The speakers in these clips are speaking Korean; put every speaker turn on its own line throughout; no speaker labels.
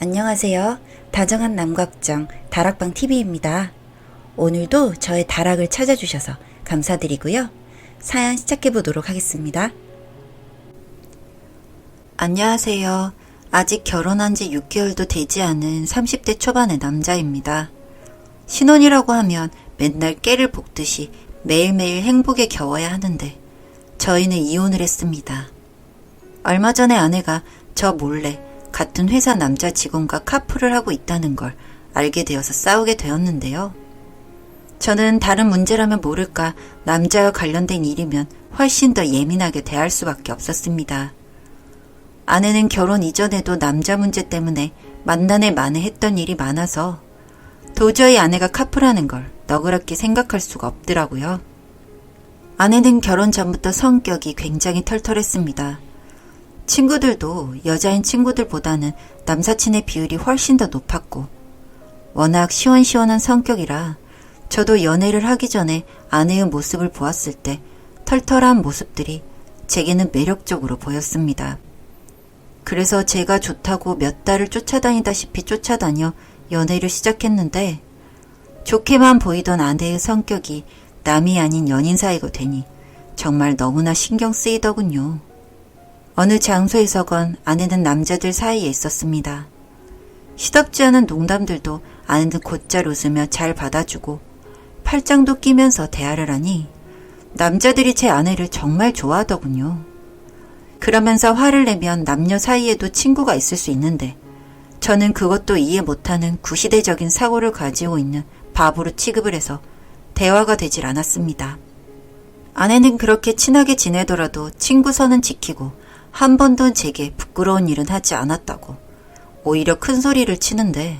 안녕하세요. 다정한 남각정 다락방TV입니다. 오늘도 저의 다락을 찾아주셔서 감사드리고요. 사연 시작해보도록 하겠습니다. 안녕하세요. 아직 결혼한 지 6개월도 되지 않은 30대 초반의 남자입니다. 신혼이라고 하면 맨날 깨를 볶듯이 매일매일 행복에 겨워야 하는데 저희는 이혼을 했습니다. 얼마 전에 아내가 저 몰래 같은 회사 남자 직원과 카풀을 하고 있다는 걸 알게 되어서 싸우게 되었는데요. 저는 다른 문제라면 모를까 남자와 관련된 일이면 훨씬 더 예민하게 대할 수밖에 없었습니다. 아내는 결혼 이전에도 남자 문제 때문에 만난에 만회했던 일이 많아서 도저히 아내가 카풀하는 걸 너그럽게 생각할 수가 없더라고요. 아내는 결혼 전부터 성격이 굉장히 털털했습니다. 친구들도 여자인 친구들보다는 남사친의 비율이 훨씬 더 높았고 워낙 시원시원한 성격이라 저도 연애를 하기 전에 아내의 모습을 보았을 때 털털한 모습들이 제게는 매력적으로 보였습니다. 그래서 제가 좋다고 몇 달을 쫓아다니다시피 쫓아다녀 연애를 시작했는데 좋게만 보이던 아내의 성격이 남이 아닌 연인 사이가 되니 정말 너무나 신경 쓰이더군요. 어느 장소에서건 아내는 남자들 사이에 있었습니다. 시덥지 않은 농담들도 아내는 곧잘 웃으며 잘 받아주고 팔짱도 끼면서 대화를 하니 남자들이 제 아내를 정말 좋아하더군요. 그러면서 화를 내면 남녀 사이에도 친구가 있을 수 있는데 저는 그것도 이해 못하는 구시대적인 사고를 가지고 있는 바보로 취급을 해서 대화가 되질 않았습니다. 아내는 그렇게 친하게 지내더라도 친구 선은 지키고 한 번도 제게 부끄러운 일은 하지 않았다고 오히려 큰 소리를 치는데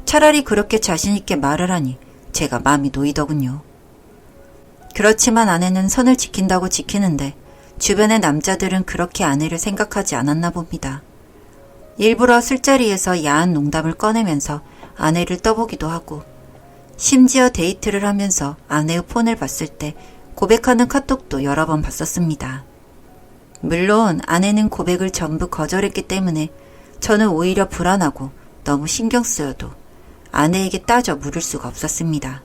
차라리 그렇게 자신있게 말을 하니 제가 마음이 놓이더군요. 그렇지만 아내는 선을 지킨다고 지키는데 주변의 남자들은 그렇게 아내를 생각하지 않았나 봅니다. 일부러 술자리에서 야한 농담을 꺼내면서 아내를 떠보기도 하고 심지어 데이트를 하면서 아내의 폰을 봤을 때 고백하는 카톡도 여러 번 봤었습니다. 물론 아내는 고백을 전부 거절했기 때문에 저는 오히려 불안하고 너무 신경 쓰여도 아내에게 따져 물을 수가 없었습니다.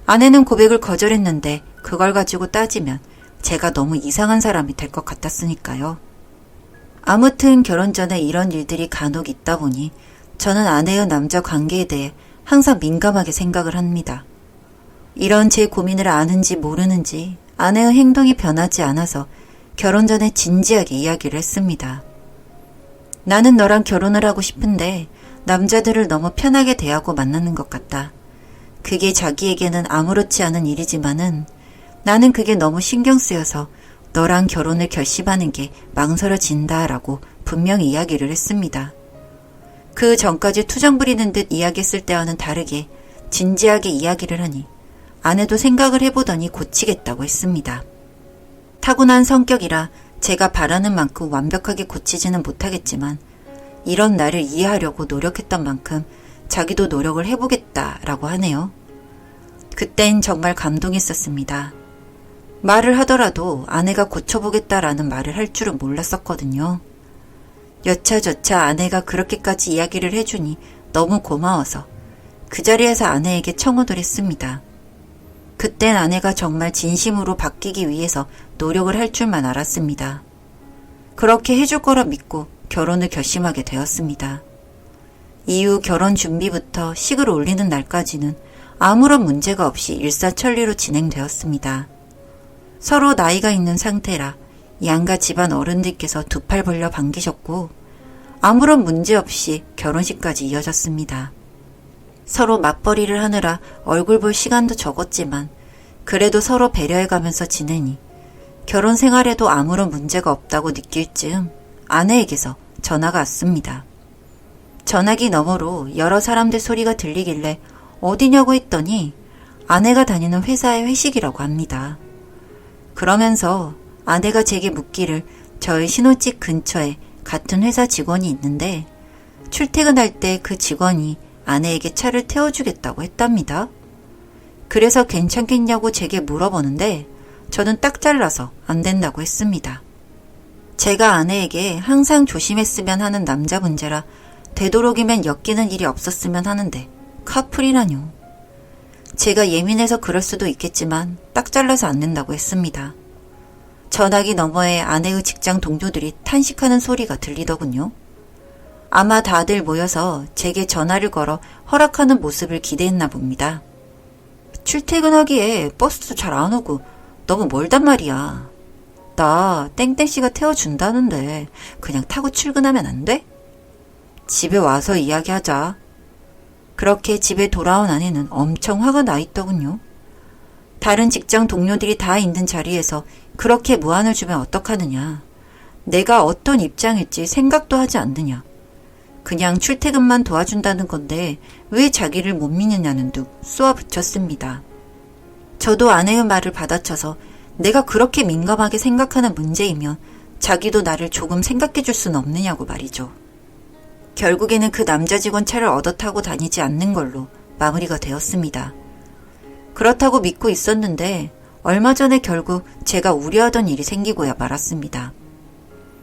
아내는 고백을 거절했는데 그걸 가지고 따지면 제가 너무 이상한 사람이 될 것 같았으니까요. 아무튼 결혼 전에 이런 일들이 간혹 있다 보니 저는 아내의 남자 관계에 대해 항상 민감하게 생각을 합니다. 이런 제 고민을 아는지 모르는지 아내의 행동이 변하지 않아서 결혼 전에 진지하게 이야기를 했습니다. 나는 너랑 결혼을 하고 싶은데 남자들을 너무 편하게 대하고 만나는 것 같다. 그게 자기에게는 아무렇지 않은 일이지만은 나는 그게 너무 신경 쓰여서 너랑 결혼을 결심하는 게 망설여진다라고 분명히 이야기를 했습니다. 그 전까지 투정 부리는 듯 이야기했을 때와는 다르게 진지하게 이야기를 하니 아내도 생각을 해보더니 고치겠다고 했습니다. 타고난 성격이라 제가 바라는 만큼 완벽하게 고치지는 못하겠지만 이런 나를 이해하려고 노력했던 만큼 자기도 노력을 해보겠다라고 하네요. 그땐 정말 감동했었습니다. 말을 하더라도 아내가 고쳐보겠다라는 말을 할 줄은 몰랐었거든요. 여차저차 아내가 그렇게까지 이야기를 해주니 너무 고마워서 그 자리에서 아내에게 청혼을 했습니다. 그땐 아내가 정말 진심으로 바뀌기 위해서 노력을 할 줄만 알았습니다. 그렇게 해줄 거라 믿고 결혼을 결심하게 되었습니다. 이후 결혼 준비부터 식을 올리는 날까지는 아무런 문제가 없이 일사천리로 진행되었습니다. 서로 나이가 있는 상태라 양가 집안 어른들께서 두 팔 벌려 반기셨고 아무런 문제 없이 결혼식까지 이어졌습니다. 서로 맞벌이를 하느라 얼굴 볼 시간도 적었지만 그래도 서로 배려해가면서 지내니 결혼 생활에도 아무런 문제가 없다고 느낄 즈음 아내에게서 전화가 왔습니다. 전화기 너머로 여러 사람들 소리가 들리길래 어디냐고 했더니 아내가 다니는 회사의 회식이라고 합니다. 그러면서 아내가 제게 묻기를 저희 신혼집 근처에 같은 회사 직원이 있는데 출퇴근할 때 그 직원이 아내에게 차를 태워주겠다고 했답니다. 그래서 괜찮겠냐고 제게 물어보는데 저는 딱 잘라서 안 된다고 했습니다. 제가 아내에게 항상 조심했으면 하는 남자 문제라 되도록이면 엮이는 일이 없었으면 하는데 카풀이라뇨. 제가 예민해서 그럴 수도 있겠지만 딱 잘라서 안 낸다고 했습니다. 전화기 너머에 아내의 직장 동료들이 탄식하는 소리가 들리더군요. 아마 다들 모여서 제게 전화를 걸어 허락하는 모습을 기대했나 봅니다. 출퇴근하기에 버스도 잘 안 오고 너무 멀단 말이야. 나 땡땡씨가 태워준다는데 그냥 타고 출근하면 안 돼? 집에 와서 이야기하자. 그렇게 집에 돌아온 아내는 엄청 화가 나 있더군요. 다른 직장 동료들이 다 있는 자리에서 그렇게 무안을 주면 어떡하느냐. 내가 어떤 입장일지 생각도 하지 않느냐. 그냥 출퇴근만 도와준다는 건데 왜 자기를 못 믿느냐는 둥 쏘아붙였습니다. 저도 아내의 말을 받아쳐서 내가 그렇게 민감하게 생각하는 문제이면 자기도 나를 조금 생각해 줄 수는 없느냐고 말이죠. 결국에는 그 남자 직원 차를 얻어 타고 다니지 않는 걸로 마무리가 되었습니다. 그렇다고 믿고 있었는데 얼마 전에 결국 제가 우려하던 일이 생기고야 말았습니다.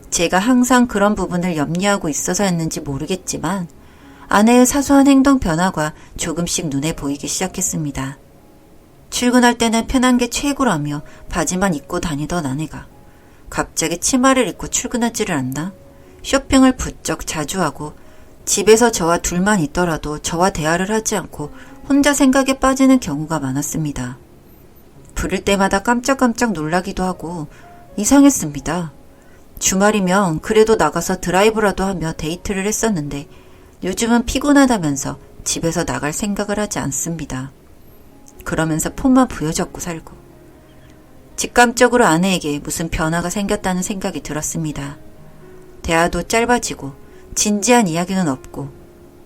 제가 항상 그런 부분을 염려하고 있어서였는지 모르겠지만 아내의 사소한 행동 변화가 조금씩 눈에 보이기 시작했습니다. 출근할 때는 편한 게 최고라며 바지만 입고 다니던 아내가 갑자기 치마를 입고 출근하지를 않나? 쇼핑을 부쩍 자주 하고 집에서 저와 둘만 있더라도 저와 대화를 하지 않고 혼자 생각에 빠지는 경우가 많았습니다. 부를 때마다 깜짝깜짝 놀라기도 하고 이상했습니다. 주말이면 그래도 나가서 드라이브라도 하며 데이트를 했었는데 요즘은 피곤하다면서 집에서 나갈 생각을 하지 않습니다. 그러면서 폰만 부여잡고 살고 직감적으로 아내에게 무슨 변화가 생겼다는 생각이 들었습니다. 대화도 짧아지고 진지한 이야기는 없고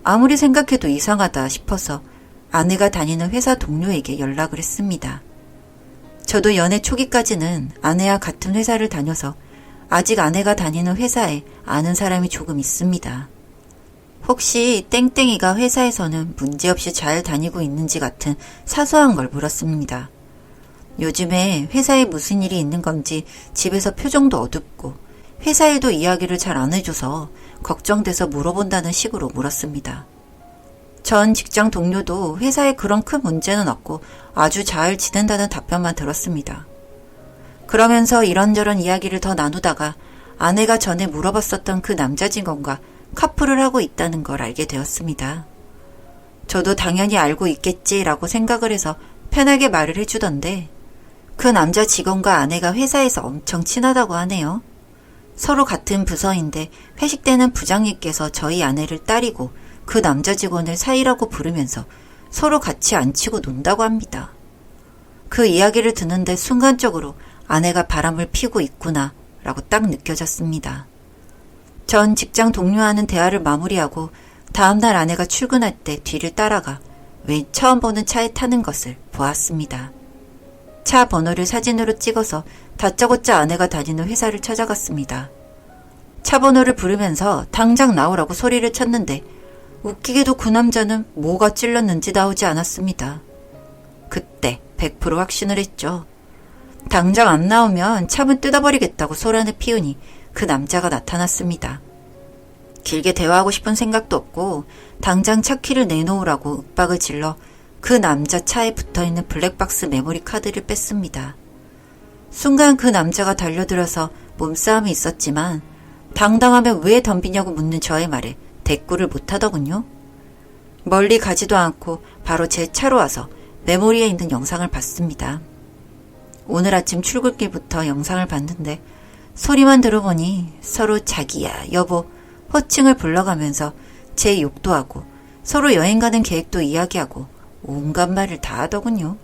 아무리 생각해도 이상하다 싶어서 아내가 다니는 회사 동료에게 연락을 했습니다. 저도 연애 초기까지는 아내와 같은 회사를 다녀서 아직 아내가 다니는 회사에 아는 사람이 조금 있습니다. 혹시 땡땡이가 회사에서는 문제없이 잘 다니고 있는지 같은 사소한 걸 물었습니다. 요즘에 회사에 무슨 일이 있는 건지 집에서 표정도 어둡고 회사 일도 이야기를 잘 안 해줘서 걱정돼서 물어본다는 식으로 물었습니다. 전 직장 동료도 회사에 그런 큰 문제는 없고 아주 잘 지낸다는 답변만 들었습니다. 그러면서 이런저런 이야기를 더 나누다가 아내가 전에 물어봤었던 그 남자 직원과 카풀을 하고 있다는 걸 알게 되었습니다. 저도 당연히 알고 있겠지라고 생각을 해서 편하게 말을 해주던데 그 남자 직원과 아내가 회사에서 엄청 친하다고 하네요. 서로 같은 부서인데 회식 때는 부장님께서 저희 아내를 따리고 그 남자 직원을 사이라고 부르면서 서로 같이 앉히고 논다고 합니다. 그 이야기를 듣는데 순간적으로 아내가 바람을 피고 있구나 라고 딱 느껴졌습니다. 전 직장 동료와는 대화를 마무리하고 다음날 아내가 출근할 때 뒤를 따라가 웬 처음 보는 차에 타는 것을 보았습니다. 차 번호를 사진으로 찍어서 다짜고짜 아내가 다니는 회사를 찾아갔습니다. 차 번호를 부르면서 당장 나오라고 소리를 쳤는데 웃기게도 그 남자는 뭐가 찔렀는지 나오지 않았습니다. 그때 100% 확신을 했죠. 당장 안 나오면 차문 뜯어버리겠다고 소란을 피우니 그 남자가 나타났습니다. 길게 대화하고 싶은 생각도 없고 당장 차 키를 내놓으라고 윽박을 질러 그 남자 차에 붙어있는 블랙박스 메모리 카드를 뺐습니다. 순간 그 남자가 달려들어서 몸싸움이 있었지만 당당하면 왜 덤비냐고 묻는 저의 말에 대꾸를 못하더군요. 멀리 가지도 않고 바로 제 차로 와서 메모리에 있는 영상을 봤습니다. 오늘 아침 출근길부터 영상을 봤는데 소리만 들어보니 서로 자기야, 여보, 호칭을 불러가면서 제 욕도 하고 서로 여행 가는 계획도 이야기하고 온갖 말을 다 하더군요.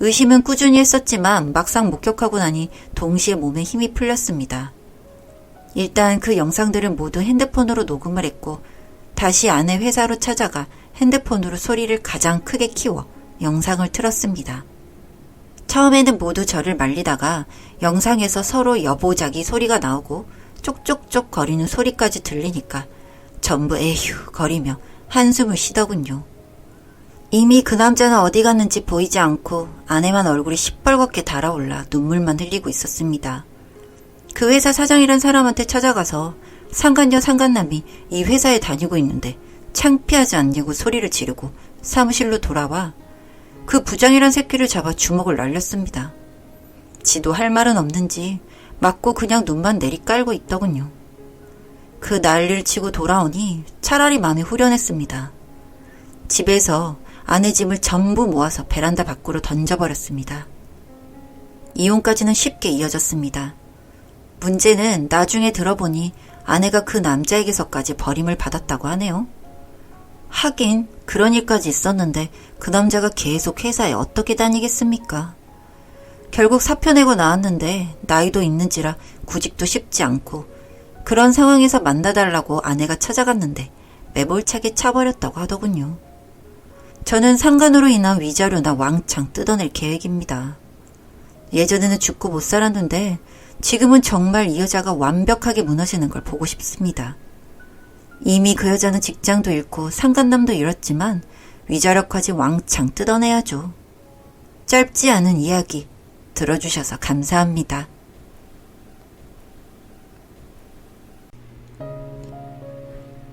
의심은 꾸준히 했었지만 막상 목격하고 나니 동시에 몸에 힘이 풀렸습니다. 일단 그 영상들은 모두 핸드폰으로 녹음을 했고 다시 아내 회사로 찾아가 핸드폰으로 소리를 가장 크게 키워 영상을 틀었습니다. 처음에는 모두 저를 말리다가 영상에서 서로 여보자기 소리가 나오고 쪽쪽쪽 거리는 소리까지 들리니까 전부 에휴 거리며 한숨을 쉬더군요. 이미 그 남자는 어디 갔는지 보이지 않고 아내만 얼굴이 시뻘겋게 달아올라 눈물만 흘리고 있었습니다. 그 회사 사장이란 사람한테 찾아가서 상간녀 상간남이 이 회사에 다니고 있는데 창피하지 않냐고 소리를 지르고 사무실로 돌아와 그 부장이란 새끼를 잡아 주먹을 날렸습니다. 지도 할 말은 없는지 맞고 그냥 눈만 내리깔고 있더군요. 그 난리를 치고 돌아오니 차라리 마음이 후련했습니다. 집에서 아내 짐을 전부 모아서 베란다 밖으로 던져버렸습니다. 이혼까지는 쉽게 이어졌습니다. 문제는 나중에 들어보니 아내가 그 남자에게서까지 버림을 받았다고 하네요. 하긴 그런 일까지 있었는데 그 남자가 계속 회사에 어떻게 다니겠습니까? 결국 사표 내고 나왔는데 나이도 있는지라 구직도 쉽지 않고 그런 상황에서 만나달라고 아내가 찾아갔는데 매몰차게 차버렸다고 하더군요. 저는 상간으로 인한 위자료나 왕창 뜯어낼 계획입니다. 예전에는 죽고 못 살았는데 지금은 정말 이 여자가 완벽하게 무너지는 걸 보고 싶습니다. 이미 그 여자는 직장도 잃고 상간남도 잃었지만 위자료까지 왕창 뜯어내야죠. 짧지 않은 이야기 들어주셔서 감사합니다.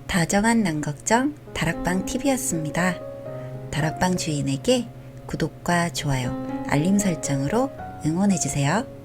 다정한 남걱정 다락방 TV였습니다. 다락방 주인에게 구독과 좋아요, 알림 설정으로 응원해주세요.